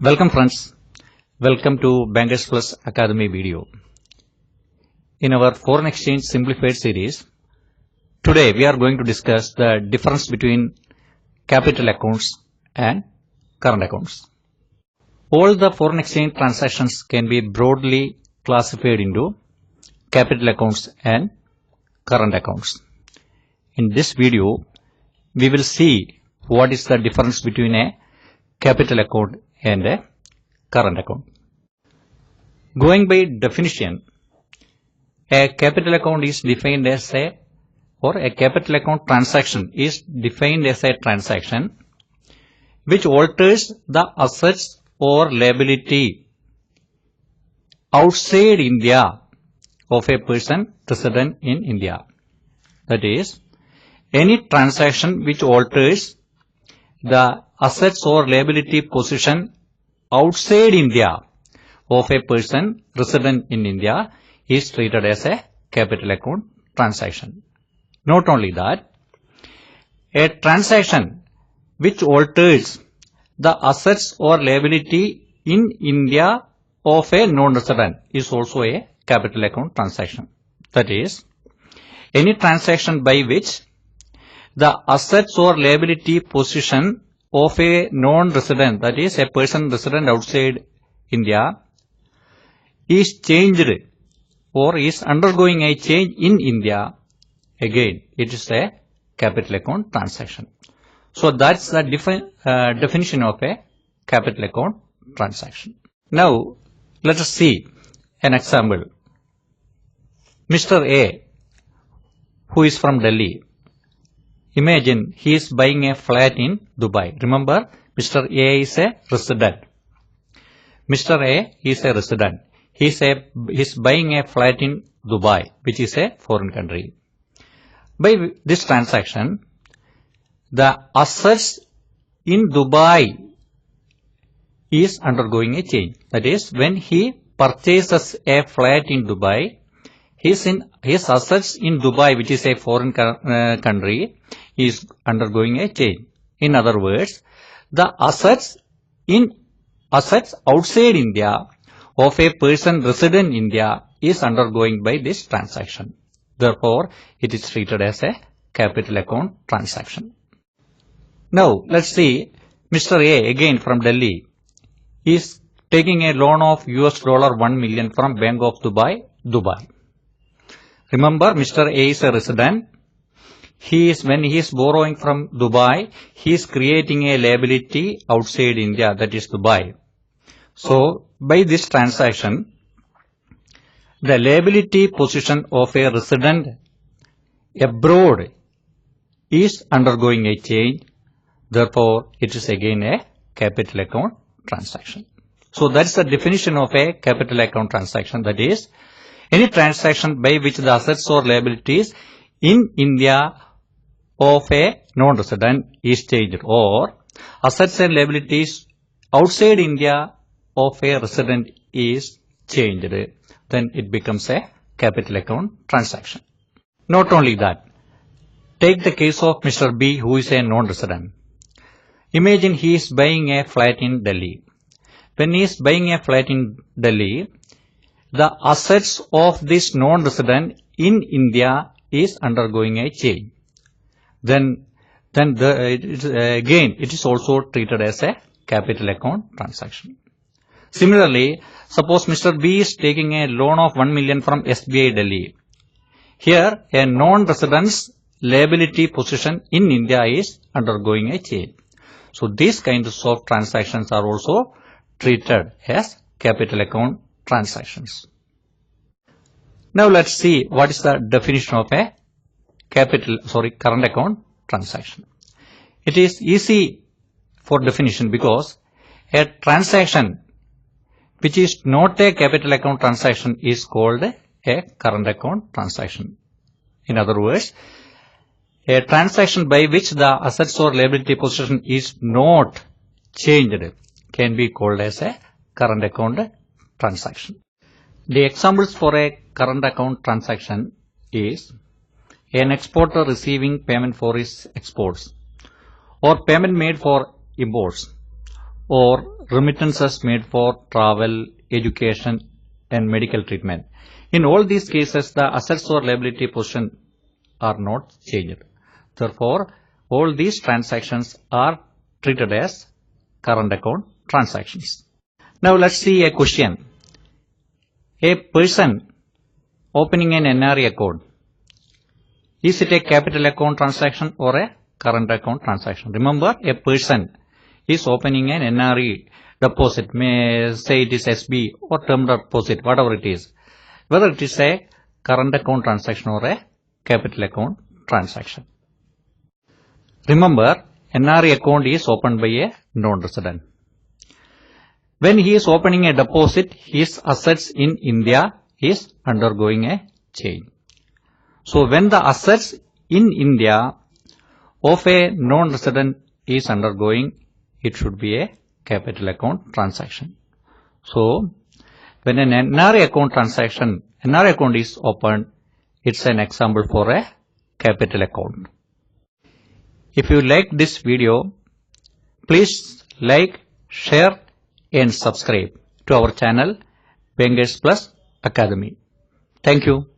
Welcome friends, welcome to Bankers Plus Academy video. In our foreign exchange simplified series, today we are going to discuss the difference between capital accounts and current accounts. All the foreign exchange transactions can be broadly classified into capital accounts and current accounts. In this video, we will see what is the difference between a capital account and a current account. Going by definition, a capital account is defined as a capital account transaction is defined as a transaction which alters the assets or liability outside India of a person resident in India. That is, any transaction which alters the assets or liability position outside India of a person resident in India is treated as a capital account transaction. Not only that, a transaction which alters the assets or liability in India of a non-resident is also a capital account transaction. That is, any transaction by which the assets or liability position of a non-resident, that is a person resident outside India, is changed or is undergoing a change in India, again it is a capital account transaction. So that's the definition of a capital account transaction. Now let us see an example. Mr. A, who is from Delhi, imagine he is buying a flat in Dubai. Remember, Mr. A is a resident. Mr. A is a resident. He is buying a flat in Dubai, which is a foreign country. By this transaction, the assets in Dubai is undergoing a change. That is, when he purchases a flat in Dubai, his assets in Dubai, which is a foreign country, is undergoing a change. In other words, the assets outside India of a person resident in India is undergoing by this transaction. Therefore, it is treated as a capital account transaction. Now, let's see Mr. A, again from Delhi, is taking a loan of $1 million from Bank of Dubai. Remember, Mr. A is a resident. When he is borrowing from Dubai, he is creating a liability outside India, that is Dubai. So, by this transaction, the liability position of a resident abroad is undergoing a change. Therefore, it is again a capital account transaction. So, that's the definition of a capital account transaction. That is, any transaction by which the assets or liabilities in India of a non-resident is changed, or assets and liabilities outside India of a resident is changed, then it becomes a capital account transaction. Not only that, take the case of Mr. B, who is a non-resident. Imagine he is buying a flat in Delhi. When he is buying a flat in Delhi, the assets of this non-resident in India is undergoing a change. Then it is also treated as a capital account transaction. Similarly, suppose Mr. B is taking a loan of $1 million from SBI Delhi. Here, a non-resident's liability position in India is undergoing a change. So, these kinds of transactions are also treated as capital account transactions. Now, let's see what is the definition of a current account transaction. It is easy for definition because a transaction which is not a capital account transaction is called a current account transaction. In other words, a transaction by which the assets or liability position is not changed can be called as a current account transaction. The examples for a current account transaction is an exporter receiving payment for his exports, or payment made for imports, or remittances made for travel, education and medical treatment. In all these cases, the assets or liability position are not changed. Therefore, all these transactions are treated as current account transactions. Now let's see a question. A person opening an NRE account, is it a capital account transaction or a current account transaction? Remember, a person is opening an NRE deposit, may say it is SB or term deposit, whatever it is, whether it is a current account transaction or a capital account transaction. Remember, NRE account is opened by a non-resident. When he is opening a deposit, his assets in India is undergoing a change. So when the assets in India of a non-resident is undergoing, it should be a capital account transaction. So when an NRE account is opened, it's an example for a capital account. If you like this video, please like, share and subscribe to our channel Bankers Plus Academy. Thank you.